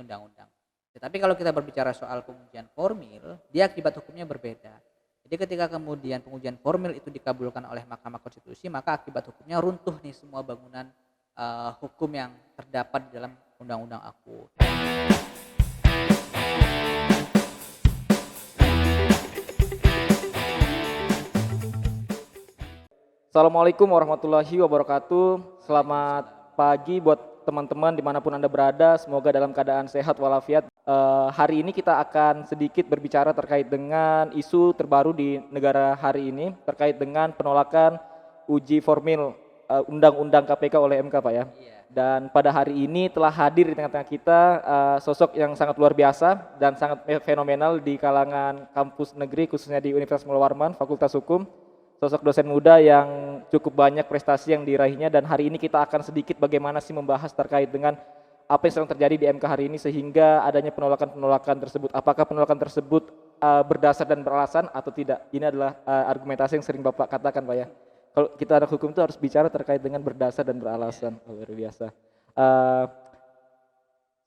undang-undang. Tetapi kalau kita berbicara soal pengujian formil, dia akibat hukumnya berbeda. Jadi ketika kemudian pengujian formil itu dikabulkan oleh Mahkamah Konstitusi, maka akibat hukumnya runtuh nih semua bangunan hukum yang terdapat di dalam undang-undang aku. Assalamualaikum warahmatullahi wabarakatuh. Selamat pagi buat teman-teman dimanapun Anda berada. Semoga dalam keadaan sehat walafiat. Hari ini kita akan sedikit berbicara terkait dengan isu terbaru di negara hari ini terkait dengan penolakan uji formil Undang-Undang KPK oleh MK, Pak ya. Dan pada hari ini telah hadir di tengah-tengah kita sosok yang sangat luar biasa dan sangat fenomenal di kalangan kampus negeri, khususnya di Universitas Mulla Warman, Fakultas Hukum. Sosok dosen muda yang cukup banyak prestasi yang diraihnya, dan hari ini kita akan sedikit bagaimana sih membahas terkait dengan apa yang sedang terjadi di MK hari ini sehingga adanya penolakan-penolakan tersebut. Apakah penolakan tersebut berdasar dan beralasan atau tidak? Ini adalah argumentasi yang sering Bapak katakan, Pak ya. Kalau kita anak hukum itu harus bicara terkait dengan berdasar dan beralasan. Luar biasa.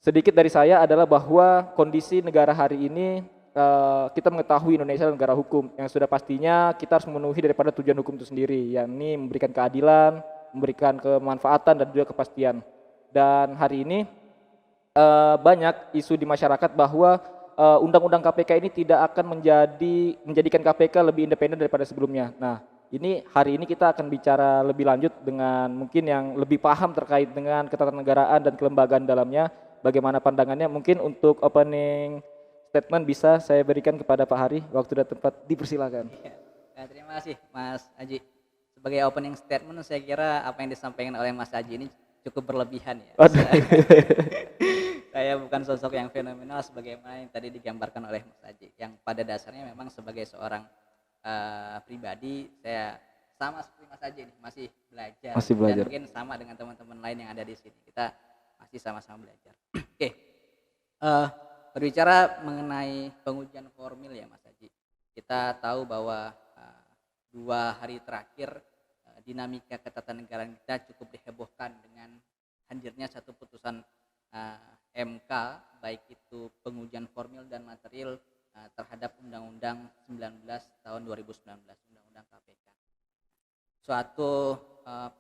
Sedikit dari saya adalah bahwa kondisi negara hari ini, kita mengetahui Indonesia adalah negara hukum yang sudah pastinya kita harus memenuhi daripada tujuan hukum itu sendiri, yakni memberikan keadilan, memberikan kemanfaatan dan juga kepastian. Dan hari ini banyak isu di masyarakat bahwa undang-undang KPK ini tidak akan menjadikan KPK lebih independen daripada sebelumnya. Nah, ini hari ini kita akan bicara lebih lanjut dengan mungkin yang lebih paham terkait dengan ketatanegaraan dan kelembagaan dalamnya. Bagaimana pandangannya? Mungkin untuk opening statement bisa saya berikan kepada Pak Hari. Waktu dan tempat dipersilakan. Ya, terima kasih Mas Aji. Sebagai opening statement, saya kira apa yang disampaikan oleh Mas Aji ini cukup berlebihan ya. Saya bukan sosok yang fenomenal sebagaimana yang tadi digambarkan oleh Mas Aji. Yang pada dasarnya memang sebagai seorang pribadi, saya sama seperti Mas Aji nih, masih belajar. Dan mungkin sama dengan teman-teman lain yang ada di sini. Kita masih sama-sama belajar. Oke. Berbicara mengenai pengujian formil ya Mas Haji, kita tahu bahwa 2 hari terakhir dinamika ketatanegaraan kita cukup dihebohkan dengan hadirnya satu putusan MK, baik itu pengujian formil dan material terhadap Undang-Undang 19 tahun 2019, Undang-Undang KPK. Suatu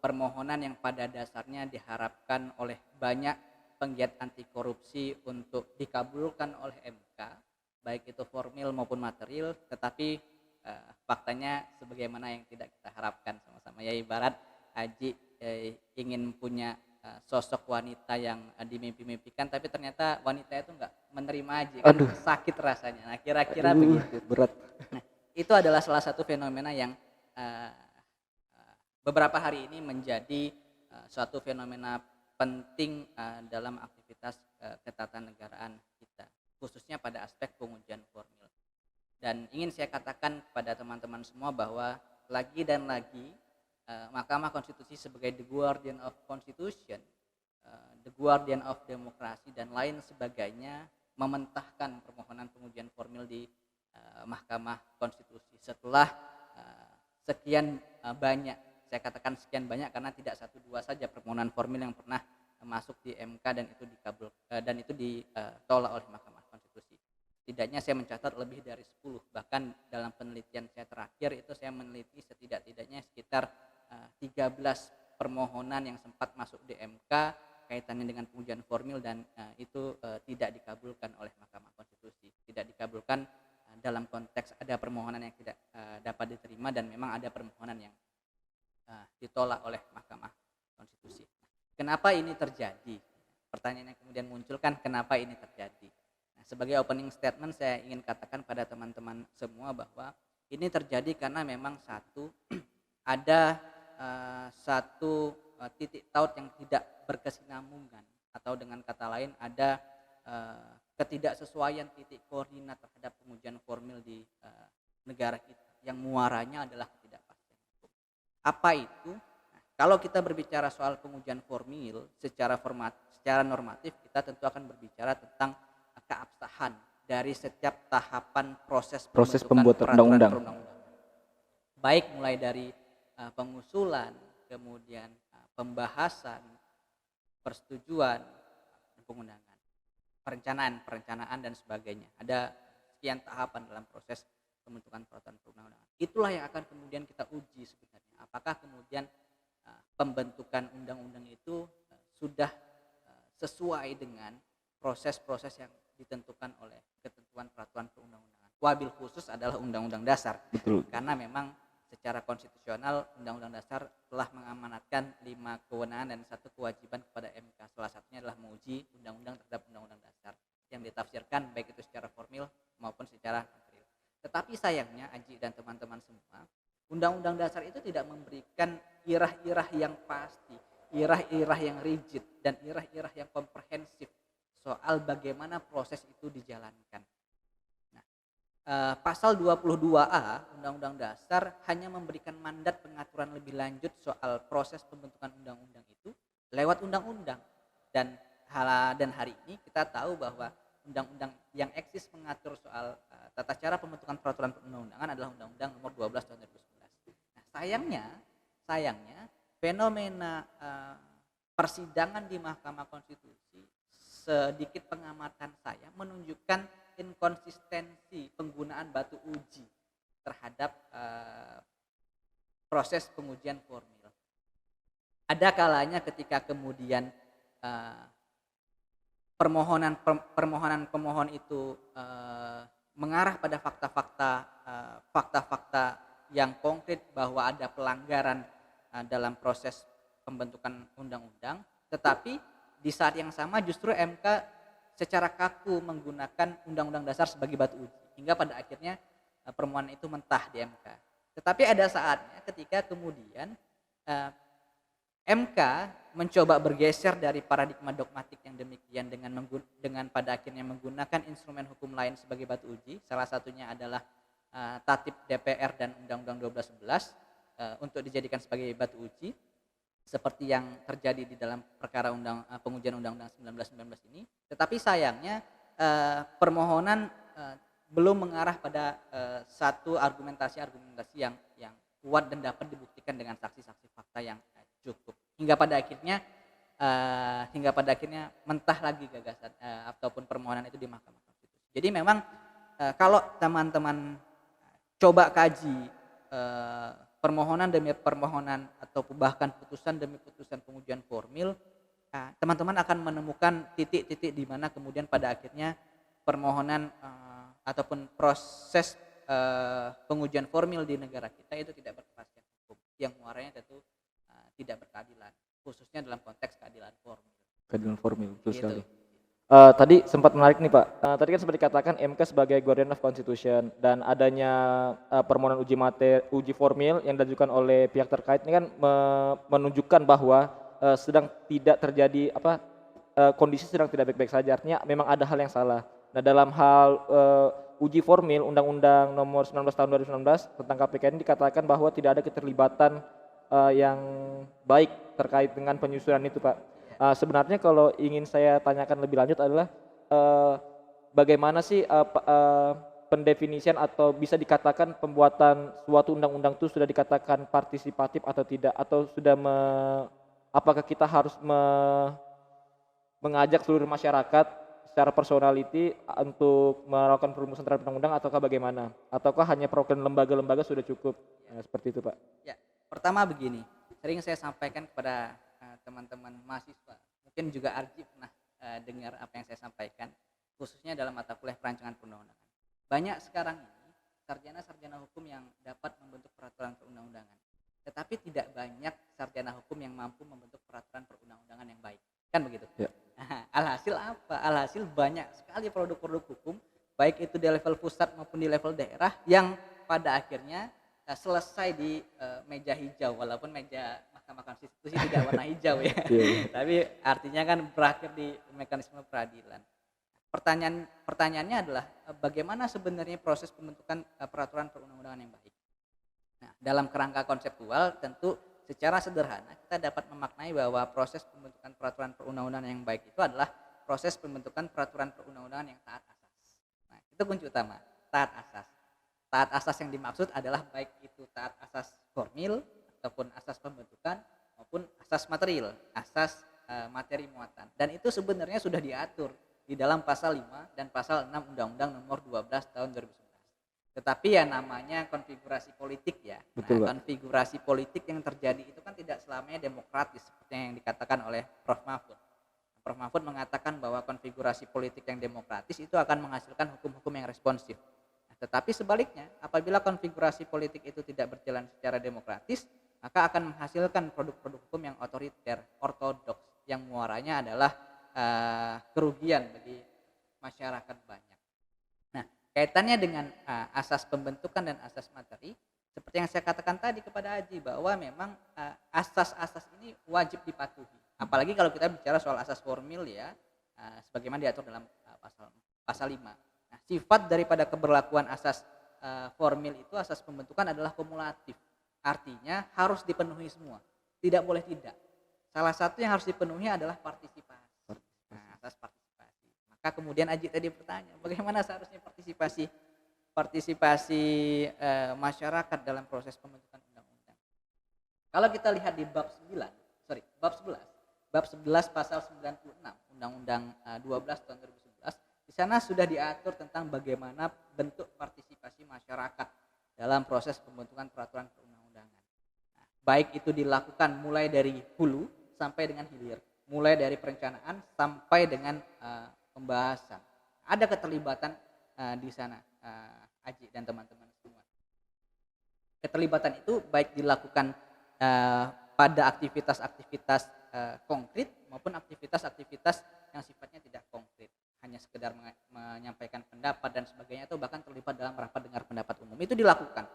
permohonan yang pada dasarnya diharapkan oleh banyak penggiat anti korupsi untuk dikabulkan oleh MK, baik itu formil maupun material, tetapi faktanya sebagaimana yang tidak kita harapkan sama-sama. Ya ibarat Haji ingin punya sosok wanita yang dimimpi-mimpikan, tapi ternyata wanita itu enggak menerima Haji, kan sakit rasanya. Nah kira-kira begitu. Berat. Nah, itu adalah salah satu fenomena yang beberapa hari ini menjadi suatu fenomena penting dalam aktivitas ketatanegaraan kita, khususnya pada aspek pengujian formil. Dan ingin saya katakan kepada teman-teman semua bahwa lagi dan lagi Mahkamah Konstitusi sebagai the guardian of constitution, the guardian of demokrasi dan lain sebagainya mementahkan permohonan pengujian formil di Mahkamah Konstitusi setelah sekian banyak. Saya katakan sekian banyak karena tidak 1-2 saja permohonan formil yang pernah masuk di MK dan itu ditolak oleh Mahkamah Konstitusi. Setidaknya saya mencatat lebih dari 10, bahkan dalam penelitian saya terakhir itu saya meneliti setidak-tidaknya sekitar 13 permohonan yang sempat masuk di MK kaitannya dengan pengujian formil dan itu tidak dikabulkan oleh Mahkamah Konstitusi. Tidak dikabulkan dalam konteks ada permohonan yang tidak dapat diterima dan memang ada permohonan yang ditolak oleh Mahkamah Konstitusi. Kenapa ini terjadi? Pertanyaan yang kemudian muncul kan kenapa ini terjadi? Nah, sebagai opening statement saya ingin katakan pada teman-teman semua bahwa ini terjadi karena memang ada satu titik taut yang tidak berkesinambungan, atau dengan kata lain ada ketidaksesuaian titik koordinat terhadap pengujian formil di negara kita yang muaranya adalah ketidakpastian. Apa itu? Nah, kalau kita berbicara soal pengujian formil secara normatif, kita tentu akan berbicara tentang keabsahan dari setiap tahapan proses pembuatan peraturan undang-undang. Baik mulai dari pengusulan, kemudian pembahasan, persetujuan, dan pengundangan. perencanaan dan sebagainya. Ada sekian tahapan dalam proses pembentukan peraturan perundang-undangan. Itulah yang akan kemudian kita uji sebenarnya. Apakah kemudian pembentukan undang-undang itu sudah sesuai dengan proses-proses yang ditentukan oleh ketentuan peraturan perundang-undangan. Wabil khusus adalah Undang-Undang Dasar. Betul. Karena memang secara konstitusional Undang-Undang Dasar telah mengamanatkan 5 kewenangan dan 1 kewajiban kepada MK. Salah satunya adalah menguji undang-undang terhadap Undang-Undang Dasar yang ditafsirkan baik itu secara formil maupun secara material. Tetapi sayangnya Aji dan teman-teman semua, Undang-Undang Dasar itu tidak memberikan irah-irah yang pasti, irah-irah yang rigid dan irah-irah yang komprehensif soal bagaimana proses itu dijalankan. Pasal 22A Undang-Undang Dasar hanya memberikan mandat pengaturan lebih lanjut soal proses pembentukan undang-undang itu lewat undang-undang, dan hari ini kita tahu bahwa undang-undang yang eksis mengatur soal tata cara pembentukan peraturan perundang-undangan adalah Undang-Undang Nomor 12 Tahun 2011. Nah, sayangnya fenomena persidangan di Mahkamah Konstitusi, sedikit pengamatan saya menunjukkan inkonsistensi penggunaan batu uji terhadap proses pengujian formil. Ada kalanya ketika kemudian permohonan pemohon itu mengarah pada fakta-fakta yang konkret bahwa ada pelanggaran dalam proses pembentukan undang-undang, tetapi di saat yang sama justru MK secara kaku menggunakan Undang-Undang Dasar sebagai batu uji, hingga pada akhirnya permohonan itu mentah di MK. Tetapi ada saatnya ketika kemudian MK mencoba bergeser dari paradigma dogmatik yang demikian dengan pada akhirnya menggunakan instrumen hukum lain sebagai batu uji. Salah satunya adalah Tatip DPR dan Undang-Undang 1211 untuk dijadikan sebagai batu uji, seperti yang terjadi di dalam perkara pengujian Undang-Undang 1919 ini. Tetapi sayangnya permohonan belum mengarah pada satu argumentasi yang kuat dan dapat dibuktikan dengan saksi-saksi fakta yang cukup. Hingga pada akhirnya mentah lagi gagasan ataupun permohonan itu di Mahkamah Konstitusi. Jadi memang kalau teman-teman coba kaji permohonan demi permohonan atau bahkan putusan demi putusan pengujian formil, teman-teman akan menemukan titik-titik di mana kemudian pada akhirnya permohonan ataupun proses pengujian formil di negara kita itu tidak berkepastian hukum, yang muaranya tentu tidak berkeadilan, khususnya dalam konteks keadilan formil. Keadilan formil, betul Gitu. sekali. Tadi sempat menarik nih Pak, tadi kan sempat dikatakan MK sebagai Guardian of Constitution, dan adanya permohonan uji formil yang diajukan oleh pihak terkait ini kan menunjukkan bahwa sedang tidak terjadi kondisi sedang tidak baik-baik saja, artinya memang ada hal yang salah. Nah, dalam hal uji formil Undang-Undang Nomor 19 Tahun 2019 tentang KPK ini dikatakan bahwa tidak ada keterlibatan yang baik terkait dengan penyusunan itu Pak. Sebenarnya kalau ingin saya tanyakan lebih lanjut adalah bagaimana sih pendefinisian atau bisa dikatakan pembuatan suatu undang-undang itu sudah dikatakan partisipatif atau tidak, atau sudah apakah kita harus mengajak seluruh masyarakat secara personality untuk melakukan perumusan terhadap undang-undang, ataukah bagaimana, ataukah hanya perwakilan lembaga-lembaga sudah cukup? Seperti itu Pak. Ya, pertama begini, sering saya sampaikan kepada teman-teman mahasiswa, mungkin juga Arji pernah dengar apa yang saya sampaikan, khususnya dalam mata kuliah perancangan perundang-undangan. Banyak sekarang ini sarjana-sarjana hukum yang dapat membentuk peraturan perundang-undangan, tetapi tidak banyak sarjana hukum yang mampu membentuk peraturan perundang-undangan yang baik, kan begitu? Ya. Alhasil apa? Alhasil banyak sekali produk-produk hukum, baik itu di level pusat maupun di level daerah, yang pada akhirnya selesai di meja hijau, walaupun meja Mahkamah Konstitusi tidak warna hijau ya. Tapi artinya kan berakhir di mekanisme peradilan. Pertanyaannya adalah bagaimana sebenarnya proses pembentukan peraturan perundang-undangan yang baik. Nah, dalam kerangka konseptual tentu secara sederhana kita dapat memaknai bahwa proses pembentukan peraturan perundang-undangan yang baik itu adalah proses pembentukan peraturan perundang-undangan yang taat asas. Nah, itu kunci utama, taat asas. Taat asas yang dimaksud adalah baik itu taat asas formil ataupun asas pembentukan maupun asas material, asas materi muatan. Dan itu sebenarnya sudah diatur di dalam pasal 5 dan pasal 6 Undang-Undang Nomor 12 Tahun 2011. Tetapi ya namanya konfigurasi politik ya. Betul, Pak. Konfigurasi politik yang terjadi itu kan tidak selamanya demokratis seperti yang dikatakan oleh Prof. Mahfud. Prof. Mahfud mengatakan bahwa konfigurasi politik yang demokratis itu akan menghasilkan hukum-hukum yang responsif. Tetapi sebaliknya, apabila konfigurasi politik itu tidak berjalan secara demokratis, maka akan menghasilkan produk-produk hukum yang otoriter, ortodoks, yang muaranya adalah kerugian bagi masyarakat banyak. Nah, kaitannya dengan asas pembentukan dan asas materi, seperti yang saya katakan tadi kepada Aji, bahwa memang asas-asas ini wajib dipatuhi. Apalagi kalau kita bicara soal asas formil ya, sebagaimana diatur dalam pasal 5. Nah, sifat daripada keberlakuan asas formil itu, asas pembentukan adalah kumulatif. Artinya harus dipenuhi semua, tidak boleh tidak. Salah satu yang harus dipenuhi adalah partisipasi. Nah, asas partisipasi. Maka kemudian Aji tadi bertanya, bagaimana seharusnya partisipasi masyarakat dalam proses pembentukan undang-undang. Kalau kita lihat di bab 11 pasal 96 Undang-Undang 12 tahun 2011, di sana sudah diatur tentang bagaimana bentuk partisipasi masyarakat dalam proses pembentukan peraturan perundang-undangan. Nah, baik itu dilakukan mulai dari hulu sampai dengan hilir, mulai dari perencanaan sampai dengan pembahasan. Ada keterlibatan di sana, Aji dan teman-teman semua. Keterlibatan itu baik dilakukan pada aktivitas-aktivitas konkret maupun aktivitas-aktivitas yang sifatnya tidak konkret, hanya sekedar menyampaikan pendapat dan sebagainya, atau bahkan terlibat dalam rapat dengar pendapat umum, itu dilakukan.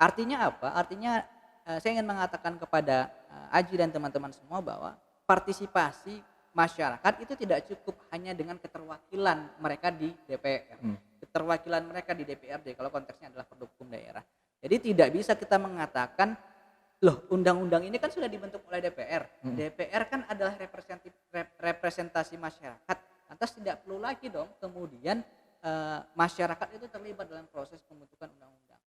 Artinya apa? Artinya saya ingin mengatakan kepada Aji dan teman-teman semua bahwa partisipasi masyarakat itu tidak cukup hanya dengan keterwakilan mereka di DPR, keterwakilan mereka di DPRD kalau konteksnya adalah produk hukum daerah. Jadi tidak bisa kita mengatakan, loh, undang-undang ini kan sudah dibentuk oleh DPR. DPR kan adalah representasi masyarakat. Lantas tidak perlu lagi dong kemudian masyarakat itu terlibat dalam proses pembentukan undang-undang.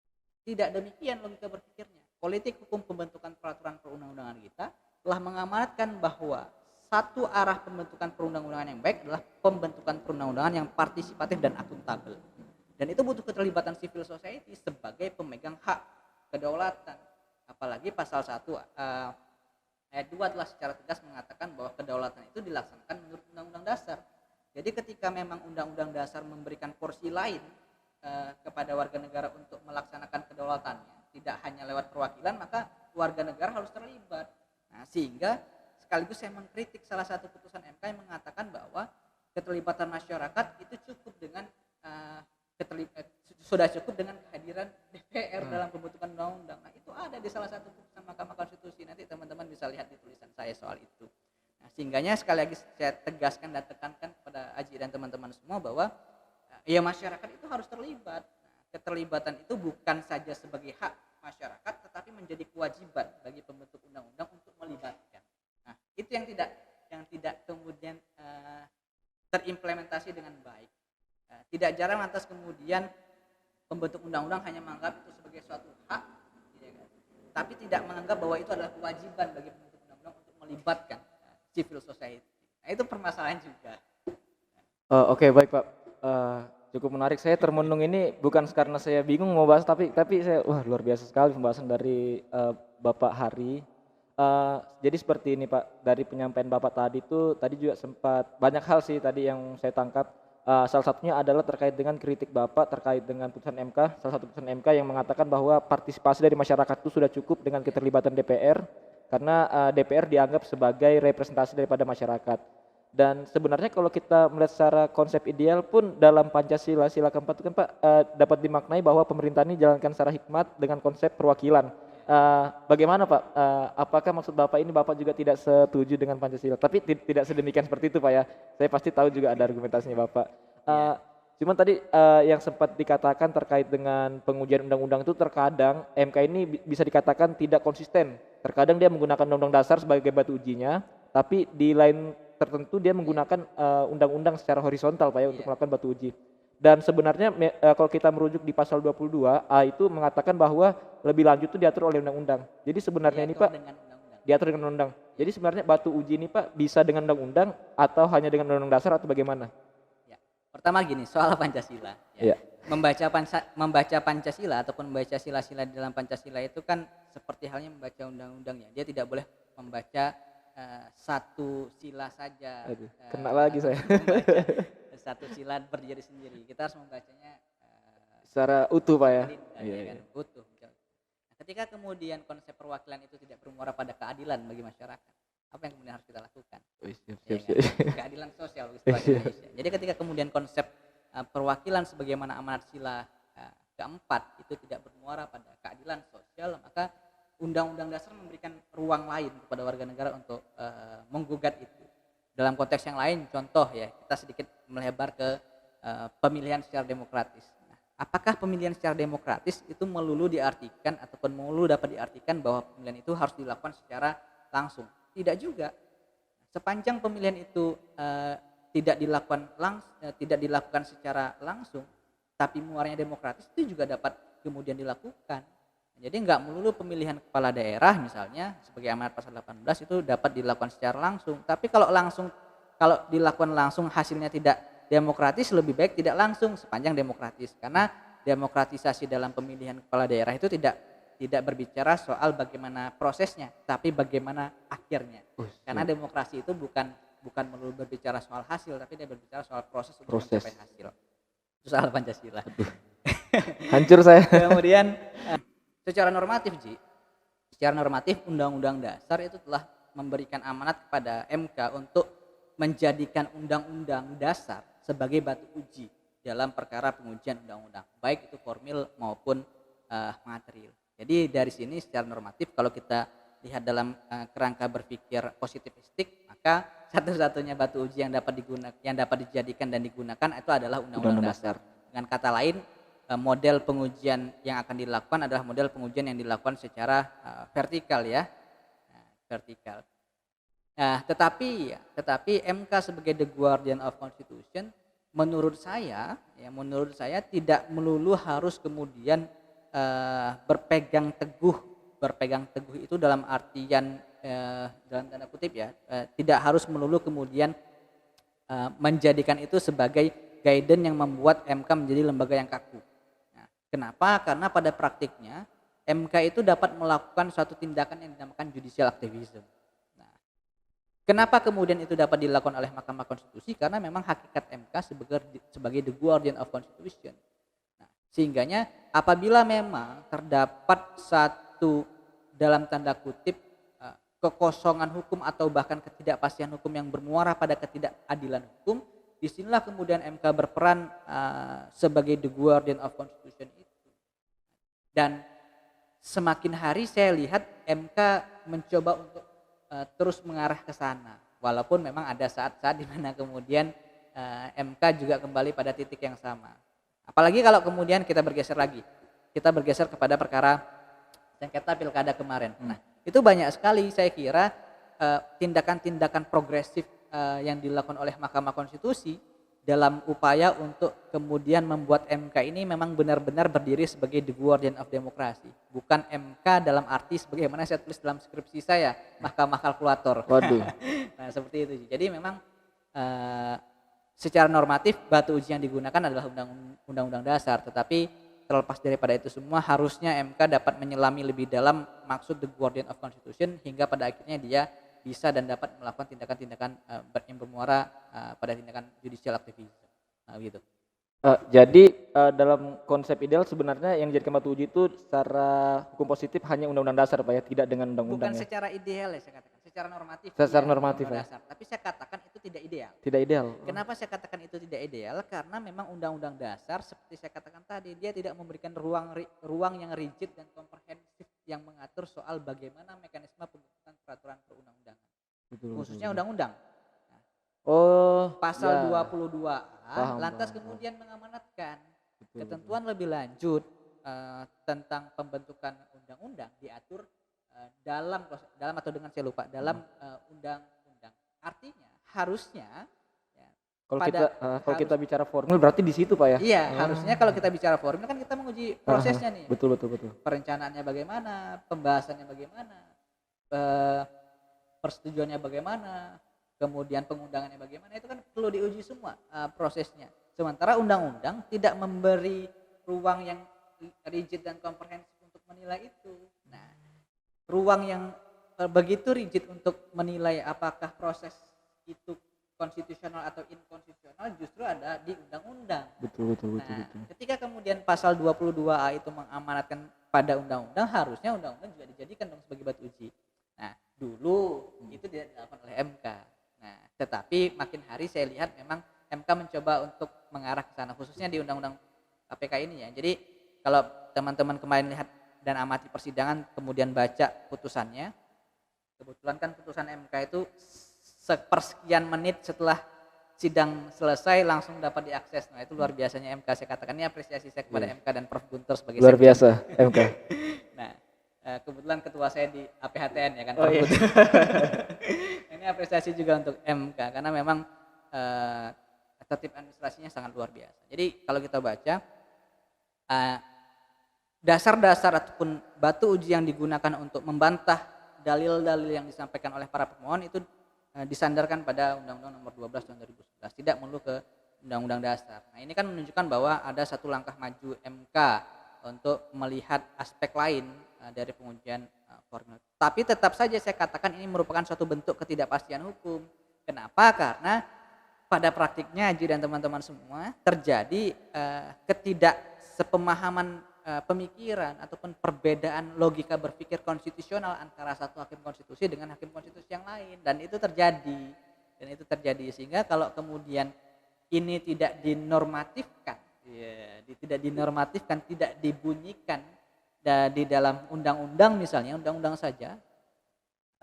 Tidak demikian logika berpikirnya. Politik hukum pembentukan peraturan perundang-undangan kita telah mengamanatkan bahwa satu arah pembentukan perundang-undangan yang baik adalah pembentukan perundang-undangan yang partisipatif dan akuntabel. Dan itu butuh keterlibatan civil society sebagai pemegang hak kedaulatan. Apalagi pasal 1 ayat 2 telah secara tegas mengatakan bahwa kedaulatan itu dilaksanakan menurut Undang-Undang Dasar. Jadi ketika memang Undang-Undang Dasar memberikan porsi lain kepada warga negara untuk melaksanakan kedaulatannya, tidak hanya lewat perwakilan, maka warga negara harus terlibat. Nah, sehingga sekaligus saya mengkritik salah satu putusan MK yang mengatakan bahwa keterlibatan masyarakat itu cukup dengan sudah cukup dengan kehadiran DPR dalam pembentukan undang-undang. Nah, itu ada di salah satu putusan Mahkamah Konstitusi. Nanti teman-teman bisa lihat di tulisan saya soal itu. Nah, sehingganya sekali lagi saya tegaskan dan tekankan kepada Aji dan teman-teman semua bahwa ya masyarakat itu harus terlibat. Nah, keterlibatan itu bukan saja sebagai hak masyarakat, tetapi menjadi kewajiban bagi pembentuk undang-undang untuk melibatkan. Nah, itu yang tidak kemudian terimplementasi dengan baik. Tidak jarang lantas kemudian pembentuk undang-undang hanya menganggap itu sebagai suatu hak, tapi tidak menganggap bahwa itu adalah kewajiban bagi pembentuk undang-undang untuk melibatkan civil society. Nah, itu permasalahan juga. Oke, baik Pak. Cukup menarik. Saya termenung ini bukan karena saya bingung mau bahas, tapi saya luar biasa sekali pembahasan dari Bapak Hari. Jadi seperti ini Pak, dari penyampaian Bapak tadi juga sempat banyak hal sih tadi yang saya tangkap. Salah satunya adalah terkait dengan kritik Bapak terkait dengan putusan MK, salah satu putusan MK yang mengatakan bahwa partisipasi dari masyarakat itu sudah cukup dengan keterlibatan DPR karena DPR dianggap sebagai representasi daripada masyarakat. Dan sebenarnya kalau kita melihat secara konsep ideal pun dalam Pancasila sila keempat itu kan Pak dapat dimaknai bahwa pemerintahan ini dijalankan secara hikmat dengan konsep perwakilan. Bagaimana Pak? Apakah maksud Bapak ini Bapak juga tidak setuju dengan Pancasila? Tapi tidak sedemikian seperti itu Pak ya. Saya pasti tahu juga ada argumentasinya Bapak. Cuman tadi yang sempat dikatakan terkait dengan pengujian undang-undang itu terkadang MK ini bisa dikatakan tidak konsisten. Terkadang dia menggunakan undang-undang dasar sebagai batu ujinya, tapi di lain tertentu dia menggunakan undang-undang secara horizontal Pak ya untuk melakukan batu uji. Dan sebenarnya kalau kita merujuk di pasal 22A itu mengatakan bahwa lebih lanjut itu diatur oleh undang-undang. Jadi sebenarnya ini Pak diatur dengan undang. Jadi sebenarnya batu uji ini Pak bisa dengan undang-undang atau hanya dengan undang-undang dasar atau bagaimana? Pertama gini, soal Pancasila ya. Iya. Membaca Pancasila ataupun membaca sila-sila di dalam Pancasila itu kan seperti halnya membaca undang-undangnya. Dia tidak boleh membaca satu sila saja. Aduh, kena lagi atau saya. membaca satu sila berdiri sendiri. Kita harus membacanya Secara utuh Pak ya. Linda, Iya, ya kan? iya. Utuh. Nah, ketika kemudian konsep perwakilan itu tidak bermuara pada keadilan bagi masyarakat, apa yang kemudian harus kita lakukan? Wih, siap, Ya siap, kan? siap. Keadilan sosial istilah Indonesia. Jadi ketika kemudian konsep perwakilan sebagaimana amanat sila keempat itu tidak bermuara pada keadilan sosial, maka Undang-Undang Dasar memberikan ruang lain kepada warga negara untuk menggugat itu. Dalam konteks yang lain, contoh ya, kita sedikit melebar ke pemilihan secara demokratis. Nah, apakah pemilihan secara demokratis itu melulu diartikan ataupun melulu dapat diartikan bahwa pemilihan itu harus dilakukan secara langsung? Tidak juga. Sepanjang pemilihan itu tidak dilakukan secara langsung, tapi muaranya demokratis, itu juga dapat kemudian dilakukan. Jadi nggak melulu pemilihan kepala daerah misalnya sebagai amanat pasal 18 itu dapat dilakukan secara langsung. Tapi kalau dilakukan langsung hasilnya tidak demokratis, lebih baik tidak langsung sepanjang demokratis. Karena demokratisasi dalam pemilihan kepala daerah itu tidak berbicara soal bagaimana prosesnya, tapi bagaimana akhirnya. Karena demokrasi itu bukan melulu berbicara soal hasil, tapi dia berbicara soal proses untuk mencapai hasil. Itu soal Pancasila. Hancur saya. Kemudian secara normatif Undang-Undang Dasar itu telah memberikan amanat kepada MK untuk menjadikan Undang-Undang Dasar sebagai batu uji dalam perkara pengujian undang-undang, baik itu formil maupun material. Jadi dari sini secara normatif kalau kita lihat dalam kerangka berpikir positivistik, maka satu-satunya batu uji yang dapat dijadikan dan digunakan itu adalah Undang-Undang Dasar. Dengan kata lain, model pengujian yang akan dilakukan adalah model pengujian yang dilakukan secara vertikal ya, vertikal. Nah, tetapi MK sebagai the guardian of Constitution, menurut saya tidak melulu harus kemudian berpegang teguh itu dalam artian dalam tanda kutip ya, tidak harus melulu kemudian menjadikan itu sebagai guidance yang membuat MK menjadi lembaga yang kaku. Kenapa? Karena pada praktiknya MK itu dapat melakukan suatu tindakan yang dinamakan judicial activism. Nah, kenapa kemudian itu dapat dilakukan oleh Mahkamah Konstitusi? Karena memang hakikat MK sebagai the guardian of Constitution. Nah, sehingganya apabila memang terdapat satu dalam tanda kutip kekosongan hukum atau bahkan ketidakpastian hukum yang bermuara pada ketidakadilan hukum, disinilah kemudian MK berperan sebagai the guardian of Constitution itu. Dan semakin hari saya lihat MK mencoba untuk terus mengarah ke sana, walaupun memang ada saat-saat di mana kemudian MK juga kembali pada titik yang sama. Apalagi kalau kemudian kita bergeser kepada perkara sengketa pilkada kemarin. Nah, itu banyak sekali saya kira tindakan-tindakan progresif yang dilakukan oleh Mahkamah Konstitusi dalam upaya untuk kemudian membuat MK ini memang benar-benar berdiri sebagai the guardian of demokrasi. Bukan MK dalam arti sebagaimana saya tulis dalam skripsi saya, mahkamah kalkulator. Waduh. Nah, seperti itu. Jadi memang secara normatif batu uji yang digunakan adalah Undang-Undang Dasar, tetapi terlepas daripada itu semua harusnya MK dapat menyelami lebih dalam maksud the guardian of Constitution hingga pada akhirnya dia bisa dan dapat melakukan tindakan-tindakan yang bermuara pada tindakan judicial activism. Nah, gitu. Jadi dalam konsep ideal sebenarnya yang dijadikan batu uji itu secara hukum positif hanya Undang-Undang Dasar Pak ya, tidak dengan undang-undang. Bukan ya. secara ideal ya saya katakan, secara normatif. Secara normatif ya. Dasar. Tapi saya katakan itu tidak ideal. Tidak ideal. Kenapa saya katakan itu tidak ideal? Karena memang Undang-Undang Dasar seperti saya katakan tadi, dia tidak memberikan ruang yang rigid dan komprehensif yang mengatur soal bagaimana mekanisme pembentukan peraturan perundang-undangan. Khususnya undang-undang. Pasal 22A lantas kemudian mengamanatkan ketentuan lebih lanjut tentang pembentukan undang-undang diatur dalam atau dengan saya lupa dalam undang-undang. Artinya harusnya kalau kita bicara formil berarti di situ Pak ya. Iya, harusnya kalau kita bicara formil kan kita menguji prosesnya nih. Betul. Perencanaannya bagaimana, pembahasannya bagaimana, persetujuannya bagaimana, kemudian pengundangannya bagaimana, itu kan perlu diuji semua prosesnya. Sementara undang-undang tidak memberi ruang yang rigid dan komprehensif untuk menilai itu. Nah, ruang yang begitu rigid untuk menilai apakah proses itu konstitusional atau inkonstitusional justru ada di undang-undang. Betul. Nah, ketika kemudian pasal 22A itu mengamanatkan pada undang-undang, harusnya undang-undang juga dijadikan dong sebagai batu uji. Nah, dulu itu tidak dilakukan oleh MK. Nah, tetapi makin hari saya lihat memang MK mencoba untuk mengarah ke sana, khususnya di undang-undang KPK ini ya. Jadi kalau teman-teman kemarin lihat dan amati persidangan kemudian baca putusannya, kebetulan kan putusan MK itu sepersekian menit setelah sidang selesai langsung dapat diakses. Nah, itu luar biasanya MK, saya katakan ini apresiasi saya kepada MK dan Prof Guntur sebagai Luar sekjen. biasa MK. Nah, kebetulan ketua saya di APHTN ya kan. Iya. Ini apresiasi juga untuk MK karena memang tertib administrasinya sangat luar biasa. Jadi kalau kita baca dasar-dasar ataupun batu uji yang digunakan untuk membantah dalil-dalil yang disampaikan oleh para pemohon itu disandarkan pada Undang-Undang Nomor 12 tahun 2011, tidak melulu ke Undang-Undang Dasar. Nah, ini kan menunjukkan bahwa ada satu langkah maju MK untuk melihat aspek lain dari pengujian formil. Tapi tetap saja saya katakan ini merupakan suatu bentuk ketidakpastian hukum. Kenapa? Karena pada praktiknya Aji dan teman-teman semua terjadi ketidaksepemahaman pemikiran ataupun perbedaan logika berpikir konstitusional antara satu hakim konstitusi dengan hakim konstitusi yang lain, dan itu terjadi sehingga kalau kemudian ini tidak dinormatifkan, tidak dibunyikan di dalam undang-undang, misalnya undang-undang saja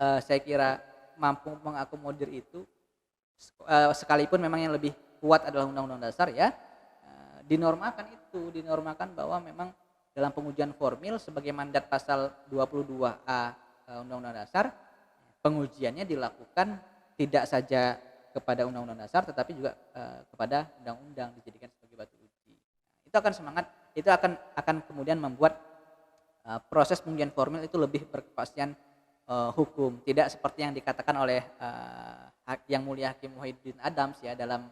saya kira mampu mengakomodir itu, sekalipun memang yang lebih kuat adalah undang-undang dasar ya, dinormakan bahwa memang dalam pengujian formil sebagai mandat pasal 22A Undang-Undang Dasar, pengujiannya dilakukan tidak saja kepada Undang-Undang Dasar tetapi juga kepada undang-undang, dijadikan sebagai batu uji. Itu akan kemudian membuat proses pengujian formil itu lebih berkepastian hukum, tidak seperti yang dikatakan oleh Yang Mulia Hakim Muhyiddin Adams ya dalam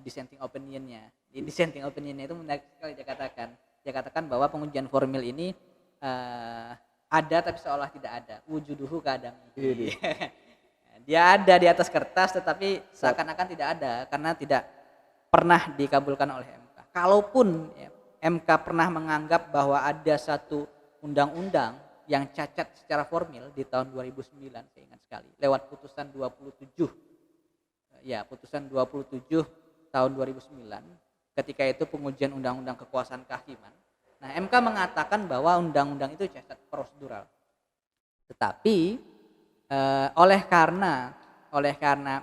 dissenting opinion-nya. Di dissenting opinion-nya itu menarik sekali dia katakan bahwa pengujian formil ini ada tapi seolah tidak ada, wujuduhu kadamihi. Dia ada di atas kertas tetapi seakan-akan tidak ada karena tidak pernah dikabulkan oleh MK. Kalaupun ya, MK pernah menganggap bahwa ada satu undang-undang yang cacat secara formil di tahun 2009, saya ingat sekali, lewat putusan 27 tahun 2009, ketika itu pengujian undang-undang kekuasaan kehakiman. Nah, MK mengatakan bahwa undang-undang itu cacat prosedural. Tetapi oleh karena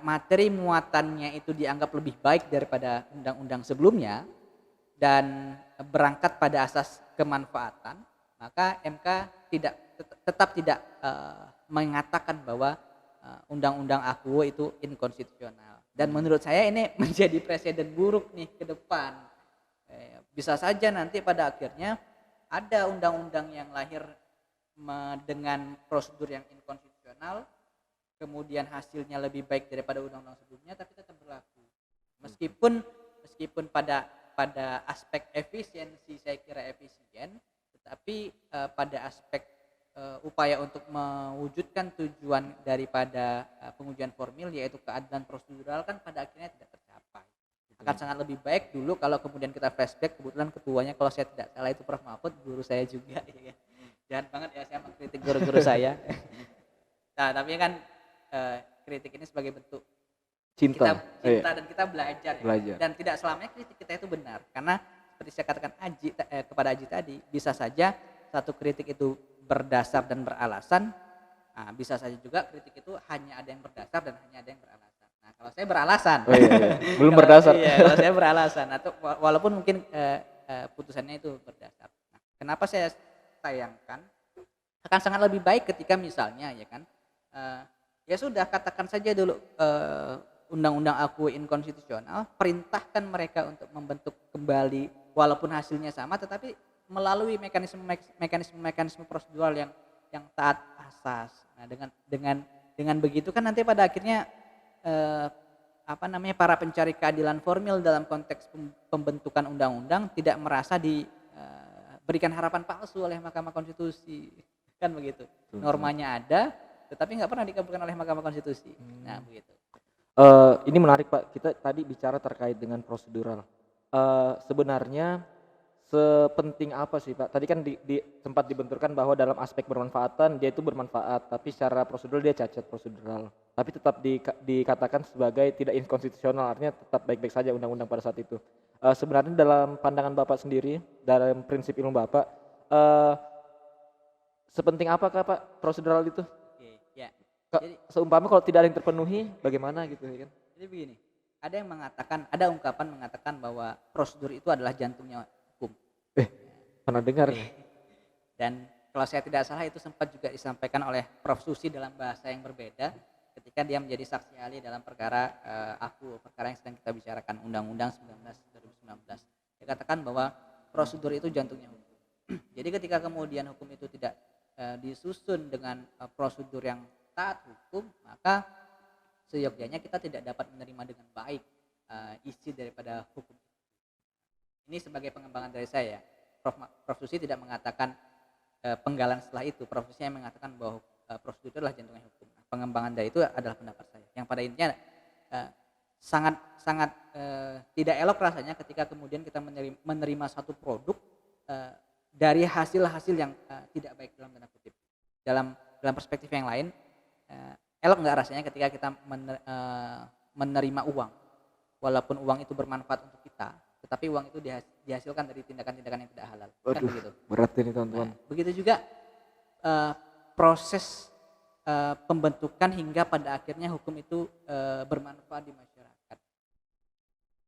materi muatannya itu dianggap lebih baik daripada undang-undang sebelumnya dan berangkat pada asas kemanfaatan, maka MK tetap tidak mengatakan bahwa undang-undang AKUO itu inkonstitusional. Dan menurut saya ini menjadi presiden buruk nih ke depan. Bisa saja nanti pada akhirnya ada undang-undang yang lahir dengan prosedur yang inkonstitusional, kemudian hasilnya lebih baik daripada undang-undang sebelumnya, tapi tetap berlaku. Meskipun pada aspek efisiensi saya kira efisien, tetapi pada aspek upaya untuk mewujudkan tujuan daripada pengujian formil yaitu keadilan prosedural kan pada akhirnya tidak tercapai. Akan sangat lebih baik dulu kalau kemudian kita flashback, kebetulan ketuanya kalau saya tidak salah itu Prof Mahfud, guru saya juga ya. Jahat banget ya saya mengkritik guru-guru saya. Nah, tapi kan kritik ini sebagai bentuk cinta dan kita belajar. Ya. Dan tidak selamanya kritik kita itu benar, karena seperti saya katakan kepada Aji tadi, bisa saja satu kritik itu berdasar dan beralasan, bisa saja juga kritik itu hanya ada yang berdasar dan hanya ada yang beralasan. Nah, kalau saya beralasan, belum berdasar. Kalau saya beralasan, atau walaupun mungkin putusannya itu berdasar. Nah, kenapa saya sayangkan? Akan sangat lebih baik ketika misalnya ya kan, ya sudah katakan saja dulu undang-undang AKUO inkonstitusional, perintahkan mereka untuk membentuk kembali walaupun hasilnya sama, tetapi melalui mekanisme prosedural yang taat asas. Nah, dengan begitu kan nanti pada akhirnya para pencari keadilan formil dalam konteks pembentukan undang-undang tidak merasa diberikan harapan palsu oleh Mahkamah Konstitusi, kan begitu. Normanya ada, tetapi nggak pernah dikabulkan oleh Mahkamah Konstitusi. Nah begitu. Ini menarik Pak, kita tadi bicara terkait dengan prosedural. Sebenarnya sepenting apa sih Pak? Tadi kan sempat dibenturkan bahwa dalam aspek bermanfaatan dia itu bermanfaat, tapi secara prosedural dia cacat prosedural. Tapi tetap dikatakan sebagai tidak inkonstitusional, artinya tetap baik-baik saja undang-undang pada saat itu. Sebenarnya dalam pandangan Bapak sendiri, dalam prinsip ilmu Bapak, sepenting apakah Pak prosedural itu? Oke, ya. Seumpama kalau tidak ada yang terpenuhi, bagaimana gitu ya kan? Jadi begini, ada ungkapan mengatakan bahwa prosedur itu adalah jantungnya hukum. Pernah dengar. Dan kalau saya tidak salah itu sempat juga disampaikan oleh Prof. Susi dalam bahasa yang berbeda ketika dia menjadi saksi ahli dalam perkara perkara yang sedang kita bicarakan, Undang-Undang 19/2019. Dia katakan bahwa prosedur itu jantungnya hukum. Jadi ketika kemudian hukum itu tidak disusun dengan prosedur yang taat hukum, maka seyogyanya kita tidak dapat menerima dengan baik isi daripada hukum. Ini sebagai pengembangan dari saya. Prof. Susi tidak mengatakan penggalan setelah itu. Prof. Susi yang mengatakan bahwa prosedur itu adalah jantungnya hukum. Pengembangan dari itu adalah pendapat saya. Yang pada intinya sangat tidak elok rasanya ketika kemudian kita menerima satu produk dari hasil-hasil yang tidak baik dalam tanda kutip. Dalam perspektif yang lain, elok nggak rasanya ketika kita menerima uang, walaupun uang itu bermanfaat untuk kita, tetapi uang itu dihasilkan dari tindakan-tindakan yang tidak halal. Kan begitu. Berat ini teman-teman. Nah, begitu juga proses pembentukan hingga pada akhirnya hukum itu bermanfaat di masyarakat.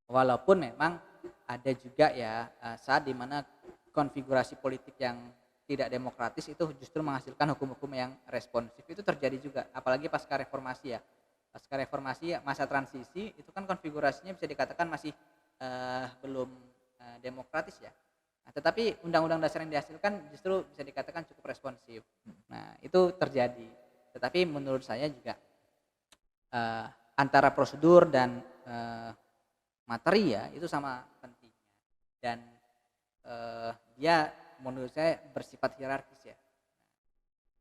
Walaupun memang ada juga ya saat dimana konfigurasi politik yang tidak demokratis itu justru menghasilkan hukum-hukum yang responsif, itu terjadi juga, apalagi pasca reformasi ya. Pasca reformasi masa transisi itu kan konfigurasinya bisa dikatakan masih belum demokratis ya. Nah, tetapi undang-undang dasar yang dihasilkan justru bisa dikatakan cukup responsif. Nah, itu terjadi. Tetapi menurut saya juga antara prosedur dan materi ya itu sama pentingnya. Dan dia menurut saya bersifat hierarkis ya.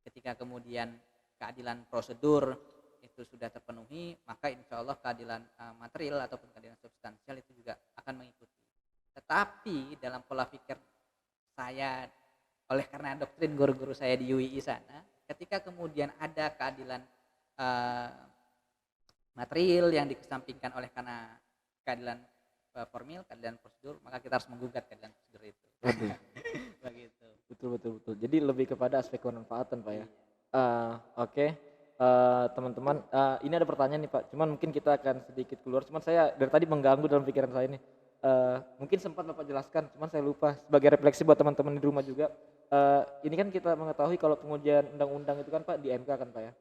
Ketika kemudian keadilan prosedur itu sudah terpenuhi, maka insya Allah keadilan material ataupun keadilan substansial itu juga akan mengikuti. Tetapi dalam pola pikir saya, oleh karena doktrin guru-guru saya di UII sana, ketika kemudian ada keadilan material yang dikesampingkan oleh karena keadilan formil, keadilan prosedur, maka kita harus menggugat keadilan prosedur itu. Begitu. Betul. Jadi lebih kepada aspek kemanfaatan Pak ya. Oke. Teman-teman, ini ada pertanyaan nih Pak. Cuman mungkin kita akan sedikit keluar. Cuman saya dari tadi mengganggu dalam pikiran saya nih. Mungkin sempat Bapak jelaskan, cuman saya lupa. Sebagai refleksi buat teman-teman di rumah juga. Ini kan kita mengetahui kalau pengujian undang-undang itu kan Pak di MK kan Pak ya.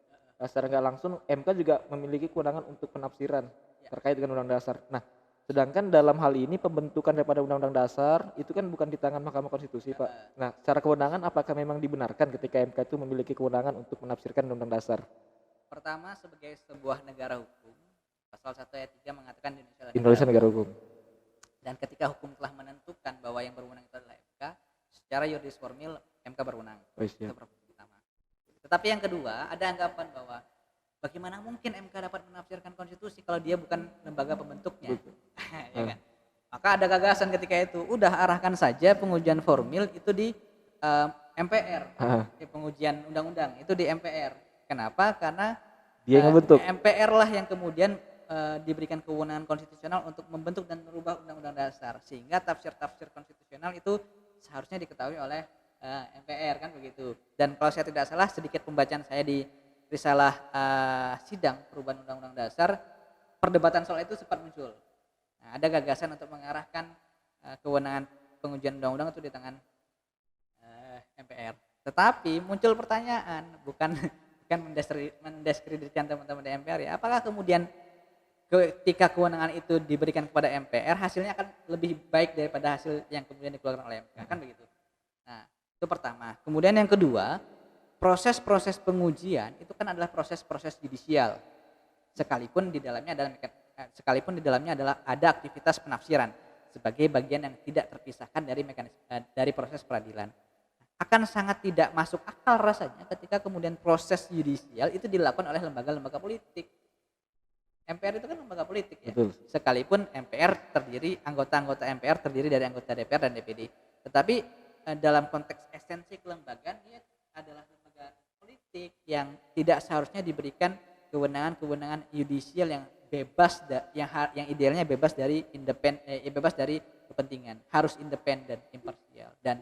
Secara nggak langsung MK juga memiliki kewenangan untuk penafsiran terkait dengan undang dasar. Nah, sedangkan dalam hal ini pembentukan daripada undang-undang dasar itu kan bukan di tangan Mahkamah Konstitusi Pak. Nah, secara kewenangan apakah memang dibenarkan ketika MK itu memiliki kewenangan untuk menafsirkan undang-undang dasar? Pertama, sebagai sebuah negara hukum, pasal 1 ayat 3 mengatakan Indonesia negara hukum. Dan ketika hukum telah menentukan bahwa yang berwenang itu adalah MK, secara yuridis formil MK berwenang. Itu pertama. Tetapi yang kedua, ada anggapan bahwa bagaimana mungkin MK dapat menafsirkan konstitusi kalau dia bukan lembaga pembentuknya. Ya kan? Maka ada gagasan ketika itu, udah arahkan saja pengujian formil itu di MPR. Pengujian undang-undang itu di MPR. Kenapa? Karena dia ngebentuk. MPR lah yang kemudian diberikan kewenangan konstitusional untuk membentuk dan merubah undang-undang dasar, sehingga tafsir-tafsir konstitusional itu seharusnya diketahui oleh MPR kan begitu. Dan kalau saya tidak salah, sedikit pembacaan saya di risalah sidang perubahan undang-undang dasar, perdebatan soal itu sempat muncul. Nah, ada gagasan untuk mengarahkan kewenangan pengujian undang-undang itu di tangan MPR. Tetapi muncul pertanyaan, bukan mendiskreditkan teman-teman di MPR ya, apakah kemudian ketika kewenangan itu diberikan kepada MPR, hasilnya akan lebih baik daripada hasil yang kemudian dikeluarkan oleh MK, kan begitu. Nah, itu pertama. Kemudian yang kedua, proses-proses pengujian itu kan adalah proses-proses judicial, sekalipun di dalamnya ada sekalipun di dalamnya adalah ada aktivitas penafsiran sebagai bagian yang tidak terpisahkan dari dari proses peradilan. Akan sangat tidak masuk akal rasanya ketika kemudian proses yudisial itu dilakukan oleh lembaga-lembaga politik. MPR itu kan lembaga politik ya. Betul. Sekalipun anggota-anggota MPR terdiri dari anggota DPR dan DPD. Tetapi dalam konteks esensi kelembagaan ini adalah lembaga politik yang tidak seharusnya diberikan kewenangan-kewenangan yudisial yang bebas yang idealnya bebas dari bebas dari kepentingan, harus independen, imparsial, dan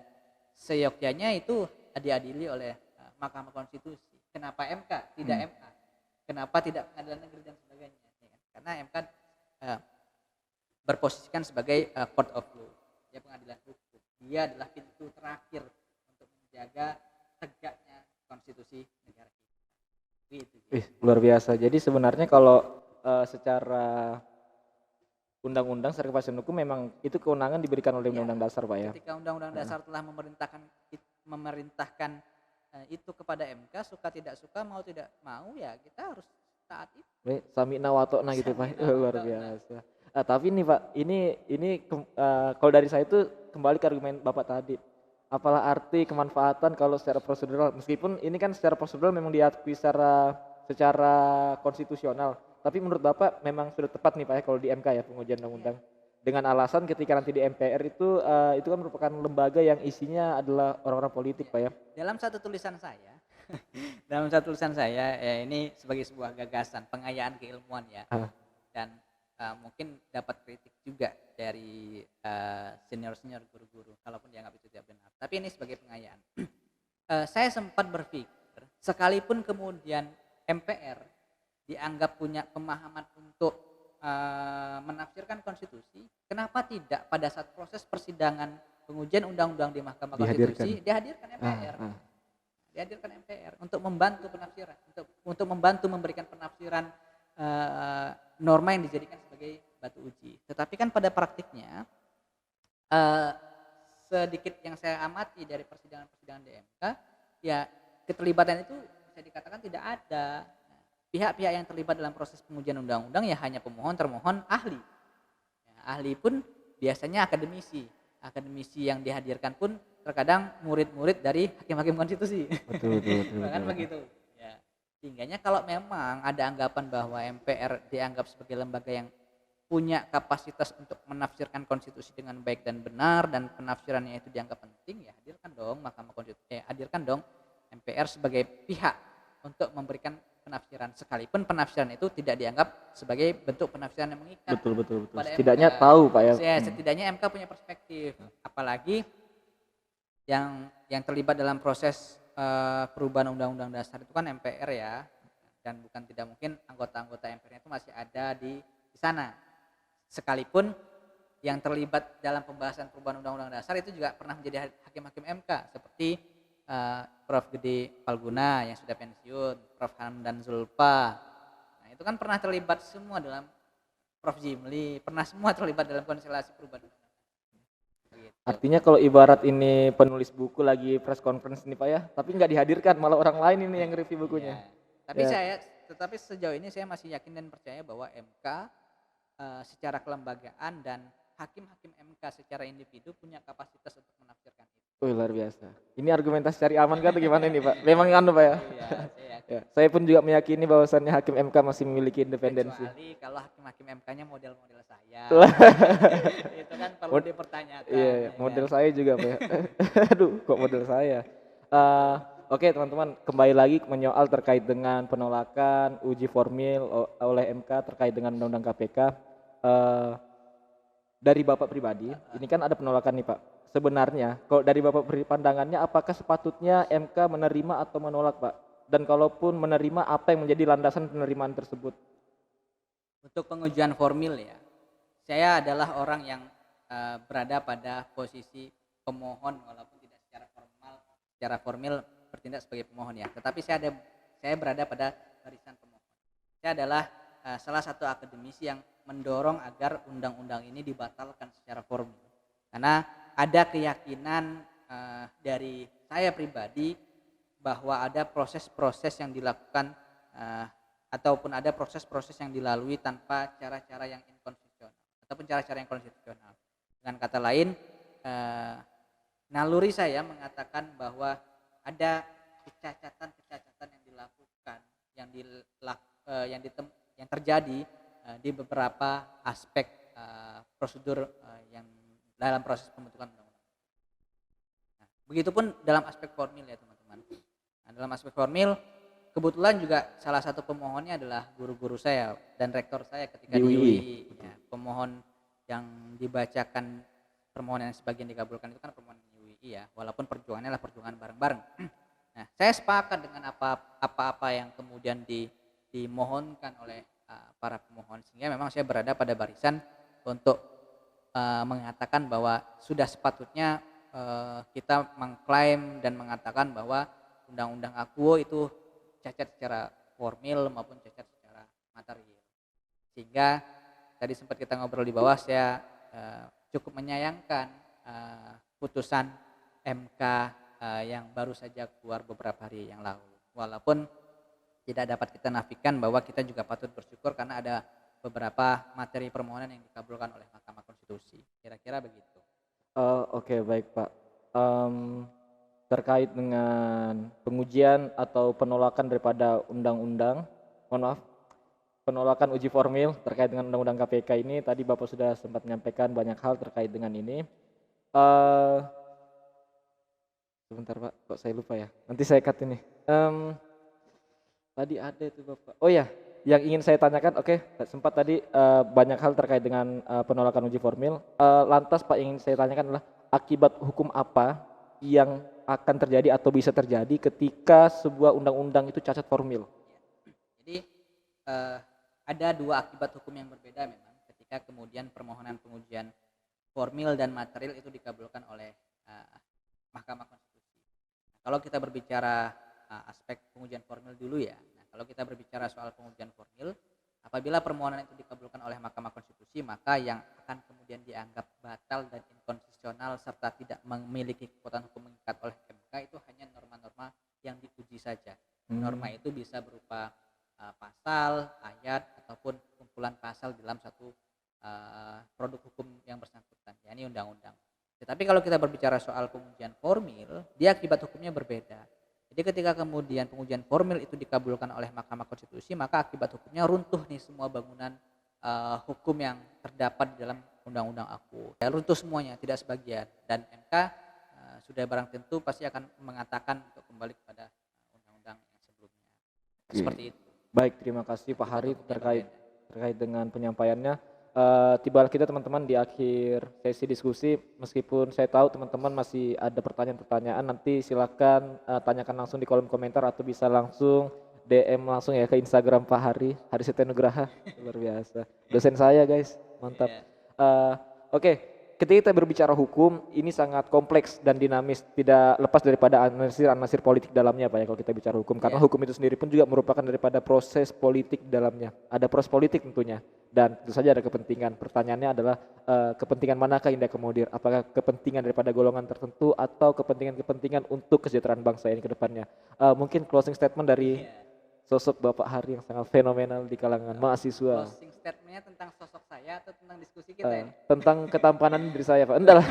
seyogyanya itu diadili oleh Mahkamah Konstitusi. Kenapa MK tidak MA? Kenapa tidak Pengadilan Negeri dan sebagainya? Ya kan? Karena MK berposisikan sebagai court of law, ya, pengadilan hukum. Dia adalah pintu terakhir untuk menjaga tegaknya konstitusi negara kita. Gitu. Luar biasa. Jadi sebenarnya kalau secara undang-undang, secara kepastian hukum memang itu kewenangan diberikan oleh Undang-Undang Dasar, Pak ya. Ketika Undang-Undang Dasar telah memerintahkan itu kepada MK, suka tidak suka, mau tidak mau, ya kita harus taat itu. Sami'na wa ta'na gitu, Pak. Luar biasa. Tapi nih Pak, ini kalau dari saya itu kembali ke argumen Bapak tadi. Apalah arti kemanfaatan kalau secara prosedural, meskipun ini kan secara prosedural memang diakui secara konstitusional. Tapi menurut Bapak memang sudah tepat nih Pak ya kalau di MK ya pengujian undang-undang. Dengan alasan ketika nanti di MPR itu kan merupakan lembaga yang isinya adalah orang-orang politik Pak ya. Dalam satu tulisan saya, ya ini sebagai sebuah gagasan pengayaan keilmuan ya. Dan mungkin dapat kritik juga dari senior-senior guru-guru kalaupun dianggap itu tidak benar. Tapi ini sebagai pengayaan. Saya sempat berpikir sekalipun kemudian MPR dianggap punya pemahaman untuk menafsirkan konstitusi, kenapa tidak pada saat proses persidangan pengujian undang-undang di Mahkamah Konstitusi dihadirkan MPR. Dihadirkan MPR untuk membantu penafsiran, untuk membantu memberikan penafsiran norma yang dijadikan sebagai batu uji. Tetapi kan pada praktiknya sedikit yang saya amati dari persidangan-persidangan di MK, ya keterlibatan itu bisa dikatakan tidak ada. Pihak-pihak yang terlibat dalam proses pengujian undang-undang ya hanya pemohon, termohon, ahli. Ya, ahli pun biasanya akademisi. Akademisi yang dihadirkan pun terkadang murid-murid dari hakim-hakim konstitusi. Betul. Kan begitu. Ya. Sehingganya kalau memang ada anggapan bahwa MPR dianggap sebagai lembaga yang punya kapasitas untuk menafsirkan konstitusi dengan baik dan benar dan penafsirannya itu dianggap penting, ya hadirkan dong Mahkamah Konstitusi, hadirkan dong MPR sebagai pihak untuk memberikan penafsiran, sekalipun penafsiran itu tidak dianggap sebagai bentuk penafsiran yang mengikat. Betul. Setidaknya tahu Pak ya. Setidaknya MK punya perspektif. Apalagi yang terlibat dalam proses perubahan Undang-Undang Dasar itu kan MPR ya, dan bukan tidak mungkin anggota-anggota MPR itu masih ada di sana. Sekalipun yang terlibat dalam pembahasan perubahan Undang-Undang Dasar itu juga pernah menjadi hakim-hakim MK seperti Prof. Gede Palguna yang sudah pensiun, Prof. Hamdan Zulfa. Nah, itu kan pernah terlibat semua dalam, Prof. Jimli, pernah semua terlibat dalam konstelasi perubahan. Gitu. Artinya kalau ibarat ini penulis buku lagi press conference nih Pak ya, tapi nggak dihadirkan, malah orang lain ini yang review bukunya. Ya. Tetapi sejauh ini saya masih yakin dan percaya bahwa MK secara kelembagaan dan hakim-hakim MK secara individu punya kapasitas untuk menafsirkan itu. Luar biasa. Ini argumentasi cari aman kan atau gimana ini Pak? Memang anu Pak ya? Iya, saya pun juga meyakini bahwasannya hakim MK masih memiliki independensi. Kecuali kalau hakim-hakim MK-nya model-model saya. Itu kan perlu dipertanyakan. Iya, model saya juga Pak ya. Aduh, kok model saya? Oke teman-teman, kembali lagi menyoal terkait dengan penolakan uji formil oleh MK terkait dengan Undang-Undang KPK. Dari Bapak pribadi, ini kan ada penolakan nih Pak. Sebenarnya, kalau dari Bapak pandangannya, apakah sepatutnya MK menerima atau menolak Pak? Dan kalaupun menerima, apa yang menjadi landasan penerimaan tersebut? Untuk pengujian formil ya, saya adalah orang yang berada pada posisi pemohon walaupun tidak secara formil bertindak sebagai pemohon ya. Tetapi saya berada pada barisan pemohon. Saya adalah salah satu akademisi yang mendorong agar undang-undang ini dibatalkan secara formil. Karena ada keyakinan dari saya pribadi bahwa ada proses-proses yang dilakukan ataupun ada proses-proses yang dilalui tanpa cara-cara yang inkonstitusional ataupun cara-cara yang konstitusional. Dengan kata lain, eh, naluri saya mengatakan bahwa ada kecacatan-kecacatan yang dilakukan, yang terjadi di beberapa aspek prosedur yang dalam proses pembentukan undang-undang. Nah, begitupun dalam aspek formil ya teman-teman. Nah, dalam aspek formil, kebetulan juga salah satu pemohonnya adalah guru-guru saya dan rektor saya ketika di UI. Ya, pemohon yang dibacakan permohonan yang sebagian dikabulkan itu kan permohonan UI ya, walaupun perjuangannya adalah perjuangan bareng-bareng. Nah, saya sepakat dengan apa-apa yang kemudian dimohonkan oleh para pemohon, sehingga memang saya berada pada barisan untuk mengatakan bahwa sudah sepatutnya kita mengklaim dan mengatakan bahwa undang-undang Akuo itu cacat secara formil maupun cacat secara material. Sehingga tadi sempat kita ngobrol di bawah, saya cukup menyayangkan putusan MK yang baru saja keluar beberapa hari yang lalu. Walaupun tidak dapat kita nafikan bahwa kita juga patut bersyukur karena ada beberapa materi permohonan yang dikabulkan oleh Mahkamah Konstitusi. Kira-kira begitu. Oke, baik Pak. Terkait dengan pengujian atau penolakan daripada undang-undang, mohon maaf, penolakan uji formil terkait dengan undang-undang KPK ini, tadi Bapak sudah sempat menyampaikan banyak hal terkait dengan ini. Sebentar Pak, kok saya lupa ya, nanti saya cut ini. Tadi ada itu Bapak, oh ya, yang ingin saya tanyakan, oke, sempat tadi banyak hal terkait dengan penolakan uji formil. Lantas Pak, yang ingin saya tanyakan adalah akibat hukum apa yang akan terjadi atau bisa terjadi ketika sebuah undang-undang itu cacat formil? Jadi ada dua akibat hukum yang berbeda memang ketika kemudian permohonan pengujian formil dan material itu dikabulkan oleh Mahkamah Konstitusi. Nah, kalau kita berbicara aspek pengujian formil dulu ya. Nah, kalau kita berbicara soal pengujian formil, apabila permohonan itu dikabulkan oleh Mahkamah Konstitusi, maka yang akan kemudian dianggap batal dan inkonstitusional serta tidak memiliki kekuatan hukum mengikat oleh MK itu hanya norma-norma yang diuji saja. Norma itu bisa berupa pasal, ayat, ataupun kumpulan pasal dalam satu produk hukum yang bersangkutan, yakni undang-undang. Tetapi kalau kita berbicara soal pengujian formil, dia akibat hukumnya berbeda. Jadi ketika kemudian pengujian formil itu dikabulkan oleh Mahkamah Konstitusi, maka akibat hukumnya runtuh nih semua bangunan hukum yang terdapat di dalam undang-undang Akuo. Ya, runtuh semuanya, tidak sebagian. Dan MK sudah barang tentu pasti akan mengatakan untuk kembali kepada undang-undang yang sebelumnya. Seperti itu. Baik, terima kasih Pak Hari terkait dengan penyampaiannya. Tiba kita teman-teman di akhir sesi diskusi, meskipun saya tahu teman-teman masih ada pertanyaan-pertanyaan, nanti silakan tanyakan langsung di kolom komentar atau bisa langsung DM langsung ya ke Instagram Pak Hari Setia Nugraha. Luar biasa, dosen saya guys, mantap. Oke. Ketika kita berbicara hukum, ini sangat kompleks dan dinamis, tidak lepas daripada analisir politik dalamnya Pak ya kalau kita bicara hukum. Karena hukum itu sendiri pun juga merupakan daripada proses politik dalamnya. Ada proses politik tentunya dan tentu saja ada kepentingan. Pertanyaannya adalah kepentingan manakah yang diakomodir? Apakah kepentingan daripada golongan tertentu atau kepentingan-kepentingan untuk kesejahteraan bangsa ini ke depannya? Mungkin closing statement dari sosok Bapak Hari yang sangat fenomenal di kalangan mahasiswa. Closing statementnya tentang sosok saya atau tentang diskusi kita ini? Tentang ketampanan diri saya Pak. Enggak lah.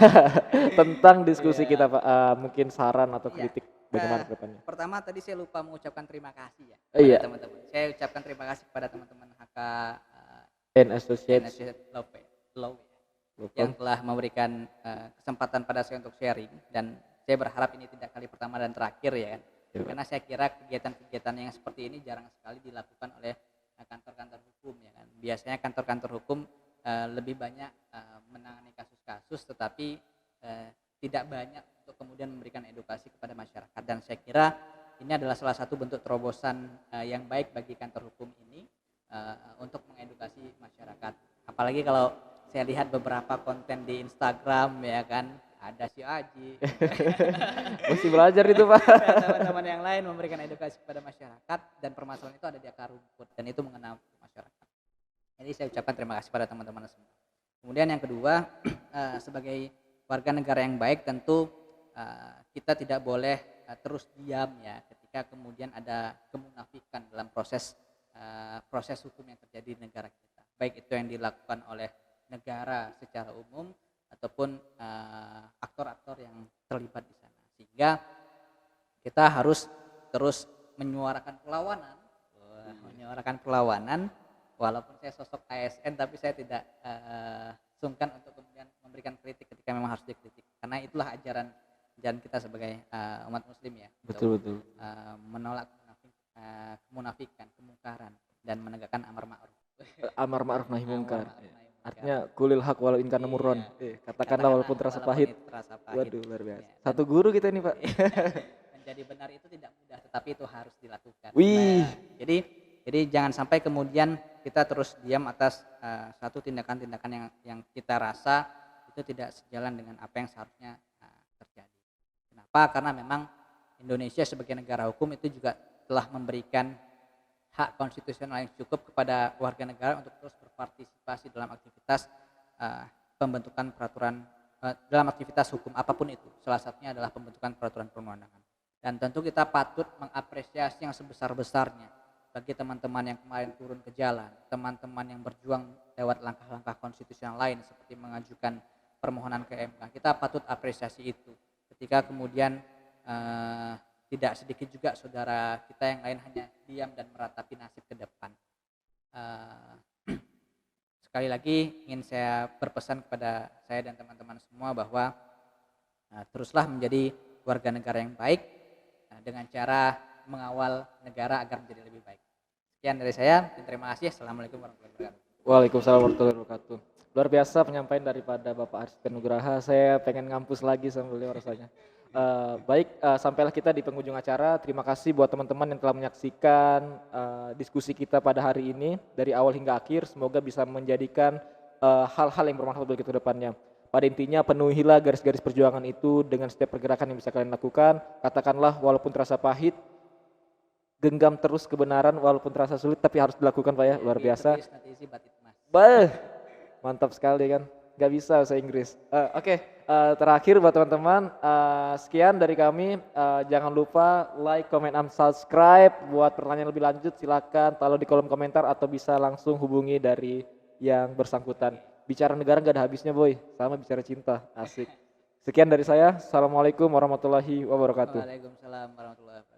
Tentang diskusi kita Pak. Mungkin saran atau kritik bagaimana ke depannya. Pertama tadi saya lupa mengucapkan terima kasih ya kepada teman-teman. Saya ucapkan terima kasih kepada teman-teman HK Associates Law yang telah memberikan kesempatan pada saya untuk sharing, dan saya berharap ini tidak kali pertama dan terakhir ya kan. Karena saya kira kegiatan-kegiatan yang seperti ini jarang sekali dilakukan oleh kantor-kantor hukum ya kan. Biasanya kantor-kantor hukum lebih banyak menangani kasus-kasus, tetapi tidak banyak untuk kemudian memberikan edukasi kepada masyarakat. Dan saya kira ini adalah salah satu bentuk terobosan yang baik bagi kantor hukum ini untuk mengedukasi masyarakat. Apalagi kalau saya lihat beberapa konten di Instagram ya kan, ada si Aji. Mesti belajar itu Pak. Teman-teman yang lain memberikan edukasi kepada masyarakat, dan permasalahan itu ada di akar rumput dan itu mengena masyarakat. Jadi saya ucapkan terima kasih pada teman-teman semua. Kemudian yang kedua, sebagai warga negara yang baik tentu kita tidak boleh terus diam ya ketika kemudian ada kemunafikan dalam proses proses hukum yang terjadi di negara kita, baik itu yang dilakukan oleh negara secara umum ataupun aktor-aktor yang terlibat di sana, sehingga kita harus terus menyuarakan perlawanan. Menyuarakan perlawanan, walaupun saya sosok ASN tapi saya tidak sungkan untuk kemudian memberikan kritik ketika memang harus dikritik, karena itulah ajaran kita sebagai umat muslim ya. Betul betul. Menolak kemunafikan, kemungkaran, dan menegakkan amar ma'ruf. Amar ma'ruf nahi mungkar. Amar ma'ruf nahi mungkar. Artinya kulil hak walau in kana murron. Katakanlah walaupun terasa pahit. Waduh, luar biasa. Satu guru kita ini, Pak. Menjadi benar itu tidak mudah, tetapi itu harus dilakukan. Wih. Jadi jangan sampai kemudian kita terus diam atas satu tindakan-tindakan yang kita rasa itu tidak sejalan dengan apa yang seharusnya terjadi. Kenapa? Karena memang Indonesia sebagai negara hukum itu juga telah memberikan hak konstitusional yang cukup kepada warga negara untuk terus berpartisipasi dalam aktivitas pembentukan peraturan dalam aktivitas hukum apapun itu. Salah satunya adalah pembentukan peraturan perundang-undangan. Dan tentu kita patut mengapresiasi yang sebesar-besarnya bagi teman-teman yang kemarin turun ke jalan, teman-teman yang berjuang lewat langkah-langkah konstitusional lain seperti mengajukan permohonan ke MK. Kita patut apresiasi itu. Ketika kemudian tidak sedikit juga saudara kita yang lain hanya diam dan meratapi nasib ke depan. Sekali lagi ingin saya berpesan kepada saya dan teman-teman semua bahwa teruslah menjadi warga negara yang baik dengan cara mengawal negara agar menjadi lebih baik. Sekian dari saya, dan terima kasih. Assalamualaikum warahmatullahi wabarakatuh. Waalaikumsalam warahmatullahi wabarakatuh. Luar biasa penyampaian daripada Bapak Arsy Nugraha. Saya pengen ngampus lagi sama beliau rasanya. Sampailah kita di penghujung acara. Terima kasih buat teman-teman yang telah menyaksikan diskusi kita pada hari ini dari awal hingga akhir. Semoga bisa menjadikan hal-hal yang bermanfaat bagi kita ke depannya. Pada intinya penuhilah garis-garis perjuangan itu dengan setiap pergerakan yang bisa kalian lakukan. Katakanlah walaupun terasa pahit, genggam terus kebenaran walaupun terasa sulit, tapi harus dilakukan Pak ya. Luar biasa. Mantap sekali kan. Gak bisa bahasa Inggris. Terakhir buat teman-teman, sekian dari kami. Jangan lupa like, comment, and subscribe. Buat pertanyaan lebih lanjut silakan taruh di kolom komentar atau bisa langsung hubungi dari yang bersangkutan. Bicara negara gak ada habisnya boy, sama bicara cinta, asik. Sekian dari saya. Assalamualaikum warahmatullahi wabarakatuh. Waalaikumsalam warahmatullahi wabarakatuh.